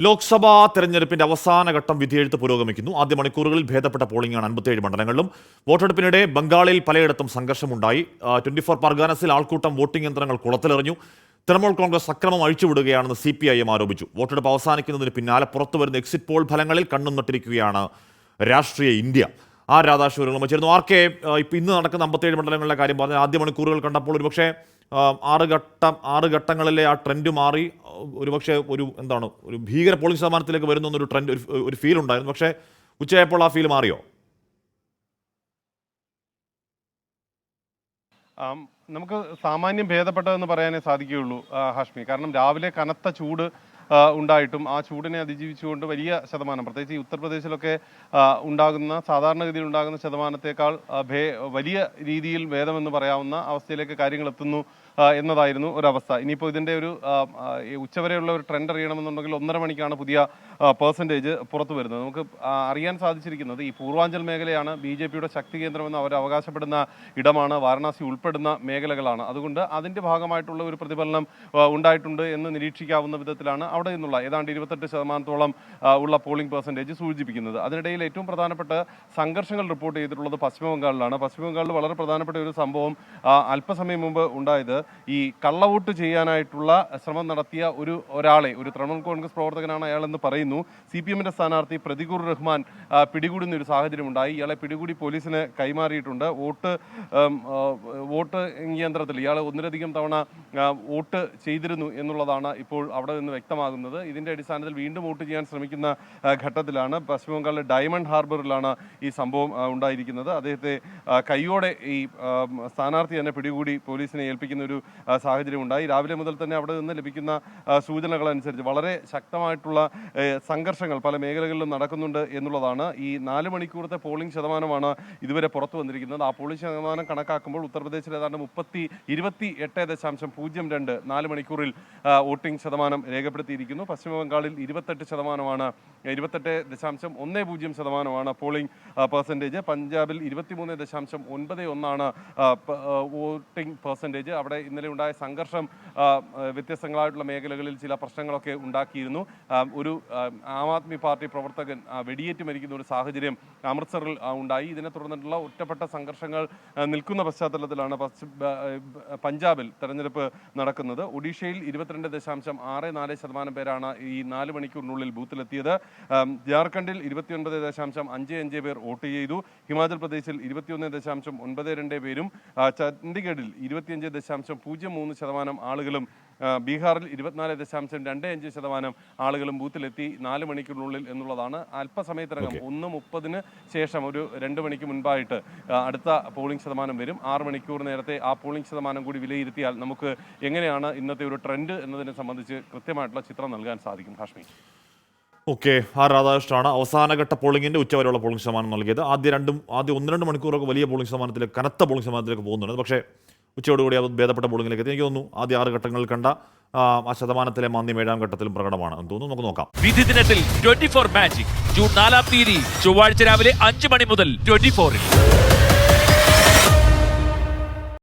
ലോക്സഭാ തെരഞ്ഞെടുപ്പിന്റെ അവസാന ഘട്ടം വിധിയെഴുത്ത് പുരോഗമിക്കുന്നു. ആദ്യ മണിക്കൂറുകളിൽ ഭേദപ്പെട്ട പോളിംഗാണ് 57 മണ്ഡലങ്ങളിലും. വോട്ടെടുപ്പിനിടെ ബംഗാളിൽ പലയിടത്തും സംഘർഷമുണ്ടായി. 24 പർഗാനസിൽ ആൾക്കൂട്ടം വോട്ടിംഗ് യന്ത്രങ്ങൾ കുളത്തിലെറിഞ്ഞു. തൃണമൂൽ കോൺഗ്രസ് അക്രമം അഴിച്ചുവിടുകയാണെന്ന് CPIM ആരോപിച്ചു. വോട്ടെടുപ്പ് അവസാനിക്കുന്നതിന് പിന്നാലെ പുറത്തുവരുന്ന എക്സിറ്റ് പോൾ ഫലങ്ങളിൽ കണ്ണും നട്ടിരിക്കുകയാണ് രാഷ്ട്രീയ ഇന്ത്യ. രാധാശ്വരങ്ങൾ ചേരുന്നു. ഇപ്പം ഇന്ന് നടക്കുന്ന 57 മണ്ഡലങ്ങളിലെ കാര്യം പറഞ്ഞാൽ ആദ്യ മണിക്കൂറുകൾ കണ്ടപ്പോൾ ഒരുപക്ഷെ 6 ഘട്ടങ്ങളിലെ ആ ട്രെൻഡ് മാറി ഒരുപക്ഷെ ഒരു ഭീകര പോളിംഗ് ശതമാനത്തിലേക്ക് വരുന്ന ഒരു ട്രെൻഡ് ഒരു ഫീൽ ഉണ്ടായിരുന്നു. പക്ഷേ ഉച്ചയായപ്പോൾ ആ ഫീൽ മാറിയോ? നമുക്ക് സാമാന്യം ഭേദപ്പെട്ടതെന്ന് പറയാനേ സാധിക്കുകയുള്ളൂ ഹാഷ്മി. കാരണം രാവിലെ കനത്ത ചൂട് ഉണ്ടായിട്ടും ആ ചൂടിനെ അതിജീവിച്ചുകൊണ്ട് വലിയ ശതമാനം, പ്രത്യേകിച്ച് ഈ ഉത്തർപ്രദേശിലൊക്കെ ഉണ്ടാകുന്ന സാധാരണഗതിയിൽ ഉണ്ടാകുന്ന ശതമാനത്തേക്കാൾ വലിയ രീതിയിൽ ഭേദമെന്ന് പറയാവുന്ന അവസ്ഥയിലേക്ക് കാര്യങ്ങൾ എത്തുന്നു എന്നതായിരുന്നു ഒരവസ്ഥ. ഇനിയിപ്പോൾ ഇതിൻ്റെ ഒരു ഉച്ചവരെയുള്ള ഒരു ട്രെൻഡ് അറിയണമെന്നുണ്ടെങ്കിൽ 1.5 മണിക്കാണ് പുതിയ പെർസെൻറ്റേജ് പുറത്തു വരുന്നത്. നമുക്ക് അറിയാൻ സാധിച്ചിരിക്കുന്നത് ഈ പൂർവാഞ്ചൽ മേഖലയാണ് BJPയുടെ ശക്തി കേന്ദ്രമെന്ന് അവർ അവകാശപ്പെടുന്ന ഇടമാണ്. വാരണാസി ഉൾപ്പെടുന്ന മേഖലകളാണ്. അതുകൊണ്ട് അതിൻ്റെ ഭാഗമായിട്ടുള്ള ഒരു പ്രതിഫലനം ഉണ്ടായിട്ടുണ്ട് എന്ന് നിരീക്ഷിക്കാവുന്ന വിധത്തിലാണ് അവിടെ നിന്നുള്ള ഏതാണ്ട് 28% ഉള്ള പോളിംഗ് പെർസെൻറ്റേജ് സൂചിപ്പിക്കുന്നത്. അതിനിടയിൽ ഏറ്റവും പ്രധാനപ്പെട്ട സംഘർഷങ്ങൾ റിപ്പോർട്ട് ചെയ്തിട്ടുള്ളത് പശ്ചിമ ബംഗാളിലാണ്. പശ്ചിമ ബംഗാളിൽ വളരെ പ്രധാനപ്പെട്ട ഒരു സംഭവം അല്പസമയം മുമ്പ് ഉണ്ടായത്, ഈ കള്ളവോട്ട് ചെയ്യാനായിട്ടുള്ള ശ്രമം നടത്തിയ ഒരാളെ, ഒരു തൃണമൂൽ കോൺഗ്രസ് പ്രവർത്തകനാണ് അയാളെന്ന് പറയുന്നു. CPMന്റെ സ്ഥാനാർത്ഥി പ്രതികൂർ റഹ്മാൻ പിടികൂടുന്ന ഒരു സാഹചര്യം ഉണ്ടായി. ഇയാളെ പിടികൂടി പോലീസിന് കൈമാറിയിട്ടുണ്ട്. വോട്ട് യന്ത്രത്തിൽ ഇയാൾ 1ലധികം തവണ വോട്ട് ചെയ്തിരുന്നു എന്നുള്ളതാണ് ഇപ്പോൾ അവിടെ നിന്ന് വ്യക്തമാകുന്നത്. ഇതിന്റെ അടിസ്ഥാനത്തിൽ വീണ്ടും വോട്ട് ചെയ്യാൻ ശ്രമിക്കുന്ന ഘട്ടത്തിലാണ്. പശ്ചിമ ബംഗാളിലെ ഡയമണ്ട് ഹാർബറിലാണ് ഈ സംഭവം ഉണ്ടായിരിക്കുന്നത്. അദ്ദേഹത്തെ കൈയോടെ ഈ സ്ഥാനാർത്ഥി തന്നെ പിടികൂടി പോലീസിനെ ഏൽപ്പിക്കുന്ന ഒരു സാഹചര്യം ഉണ്ടായി. രാവിലെ മുതൽ തന്നെ അവിടെ നിന്ന് ലഭിക്കുന്ന സൂചനകൾ അനുസരിച്ച് വളരെ ശക്തമായിട്ടുള്ള സംഘർഷങ്ങൾ പല മേഖലകളിലും നടക്കുന്നുണ്ട് എന്നുള്ളതാണ്. ഈ 4 മണിക്കൂറത്തെ പോളിംഗ് ശതമാനമാണ് ഇതുവരെ പുറത്തു വന്നിരിക്കുന്നത്. ആ പോളിംഗ് ശതമാനം കണക്കാക്കുമ്പോൾ ഉത്തർപ്രദേശിൽ ഏതാണ്ട് 28.02 4 മണിക്കൂറിൽ വോട്ടിംഗ് ശതമാനം രേഖപ്പെടുത്തിയിരിക്കുന്നു. പശ്ചിമ ബംഗാളിൽ 28.10% പോളിംഗ് പെർസെൻറ്റേജ്. പഞ്ചാബിൽ 23.91 വോട്ടിംഗ് പെർസെൻറ്റേജ്. അവിടെ ഇന്നലെ ഉണ്ടായ സംഘർഷം വ്യത്യസ്തങ്ങളായിട്ടുള്ള മേഖലകളിൽ ചില പ്രശ്നങ്ങളൊക്കെ ഉണ്ടാക്കിയിരുന്നു. ഒരു ആം ആദ്മി പാർട്ടി പ്രവർത്തകൻ വെടിയേറ്റ് മരിക്കുന്ന ഒരു സാഹചര്യം അമൃത്സറിൽ ഉണ്ടായി. ഇതിനെ തുടർന്നിട്ടുള്ള ഒറ്റപ്പെട്ട സംഘർഷങ്ങൾ നിൽക്കുന്ന പശ്ചാത്തലത്തിലാണ് പഞ്ചാബിൽ തെരഞ്ഞെടുപ്പ് നടക്കുന്നത്. ഒഡീഷയിൽ 22.64% പേരാണ് ഈ 4 മണിക്കൂറിനുള്ളിൽ ബൂത്തിലെത്തിയത്. ജാർഖണ്ഡിൽ 29.55 പേർ വോട്ട് ചെയ്തു. ഹിമാചൽ പ്രദേശിൽ 21.92 പേരും, ചണ്ഡീഗഡിൽ 25.03% ആളുകളും, ബീഹാറിൽ 24.25% ആളുകളും ബൂത്തിലെത്തി 4 മണിക്കൂറിനുള്ളിൽ എന്നുള്ളതാണ്. അല്പസമയത്തിനകം 1:30 ശേഷം ഒരു 2 മണിക്ക് മുൻപായിട്ട് അടുത്ത പോളിംഗ് ശതമാനം വരും. 6 മണിക്കൂർ നേരത്തെ ആ പോളിംഗ് ശതമാനം കൂടി വിലയിരുത്തിയാൽ നമുക്ക് എങ്ങനെയാണ് ഇന്നത്തെ ഒരു ട്രെൻഡ് എന്നതിനെ സംബന്ധിച്ച് കൃത്യമായിട്ടുള്ള ചിത്രം നൽകാൻ സാധിക്കും. ഹാഷ്മി. രാധാകൃഷ്ണനാണ് അവസാനഘട്ട പോളിംഗിന്റെ ഉച്ചവരെയുള്ള പോളിംഗ് ശതമാനം നൽകിയത്. ആദ്യ 1-2 മണിക്കൂറൊക്കെ വലിയ പോളിംഗ് ശതമാനത്തിലേക്ക്, കനത്ത പോളിംഗ് ശതമാനത്തിലേക്ക് പോകുന്നുണ്ട്. പക്ഷേ ഉച്ചയോടുകൂടി അത് ഭേദപ്പെട്ട പോളിംഗിലേക്ക് എത്തി. എനിക്ക് തോന്നുന്നു ആദ്യ 6 ഘട്ടങ്ങളിൽ കണ്ട ആ ശതമാനത്തിലെ മാന്ദ്യം 7ാം ഘട്ടത്തിലും പ്രകടമാണ് എന്ന് തോന്നുന്നു. നമുക്ക് നോക്കാം. വിധി ദിനത്തിൽ 24 മാജിക് ജൂൺ 4 ചൊവ്വാഴ്ച രാവിലെ 5 മണി മുതൽ 24-ൽ.